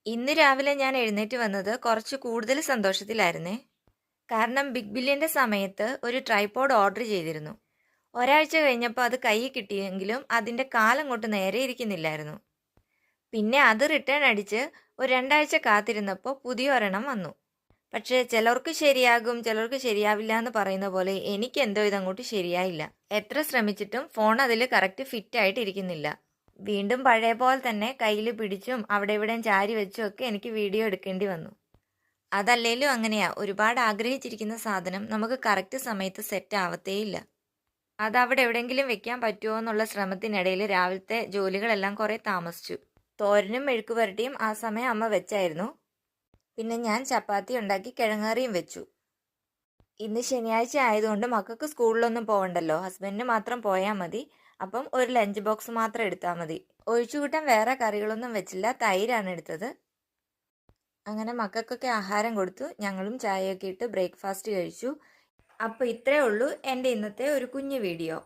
ഇന്ന് രാവിലെ ഞാൻ എഴുന്നേറ്റ് വന്നത് കുറച്ച് കൂടുതൽ സന്തോഷത്തിലായിരുന്നേ. കാരണം ബിഗ് ബില്യൻ്റെ സമയത്ത് ഒരു ട്രൈപോഡ് ഓർഡർ ചെയ്തിരുന്നു. ഒരാഴ്ച കഴിഞ്ഞപ്പോൾ അത് കയ്യിൽ കിട്ടിയെങ്കിലും അതിൻ്റെ കാലങ്ങോട്ട് നേരെ ഇരിക്കുന്നില്ലായിരുന്നു. പിന്നെ അത് റിട്ടേൺ അടിച്ച് ഒരു 2 ആഴ്ച കാത്തിരുന്നപ്പോൾ പുതിയ ഒരെണ്ണം വന്നു. പക്ഷേ ചിലർക്ക് ശരിയാകും, ചിലർക്ക് ശരിയാവില്ല എന്ന് പറയുന്ന പോലെ എനിക്ക് എന്തോ ഇതങ്ങോട്ട് ശരിയായില്ല. എത്ര ശ്രമിച്ചിട്ടും ഫോൺ അതിൽ കറക്റ്റ് ഫിറ്റ് ആയിട്ട് ഇരിക്കുന്നില്ല. വീണ്ടും പഴയ പോലെ തന്നെ കയ്യിൽ പിടിച്ചും അവിടെ ഇവിടെയും ചാരി വെച്ചും ഒക്കെ എനിക്ക് വീഡിയോ എടുക്കേണ്ടി വന്നു. അതല്ലേലും അങ്ങനെയാ, ഒരുപാട് ആഗ്രഹിച്ചിരിക്കുന്ന സാധനം നമുക്ക് കറക്റ്റ് സമയത്ത് സെറ്റ് ആവത്തേയില്ല. അതവിടെ എവിടെയെങ്കിലും വെക്കാൻ പറ്റുമോ എന്നുള്ള ശ്രമത്തിനിടയിൽ രാവിലത്തെ ജോലികളെല്ലാം കുറേ താമസിച്ചു. തോരനും മെഴുക്ക് പുരട്ടിയും ആ സമയം അമ്മ വെച്ചായിരുന്നു. പിന്നെ ഞാൻ ചപ്പാത്തി ഉണ്ടാക്കി കിഴങ്ങറിയും വെച്ചു. ഇന്ന് ശനിയാഴ്ച ആയതുകൊണ്ട് മക്കൾക്ക് സ്കൂളിലൊന്നും പോകണ്ടല്ലോ, ഹസ്ബൻഡിന് മാത്രം പോയാൽ മതി. അപ്പം ഒരു ലഞ്ച് ബോക്സ് മാത്രം എടുത്താൽ മതി. ഒഴിച്ചുകൂട്ടാൻ വേറെ കറികളൊന്നും വെച്ചില്ല, തൈരാണ് എടുത്തത്. അങ്ങനെ മക്കൾക്കൊക്കെ ആഹാരം കൊടുത്തു, ഞങ്ങളും ചായയൊക്കെ ഇട്ട് ബ്രേക്ക്ഫാസ്റ്റ് കഴിച്ചു. അപ്പോൾ ഇത്രയേ ഉള്ളൂ എൻ്റെ ഇന്നത്തെ ഒരു കുഞ്ഞു വീഡിയോ.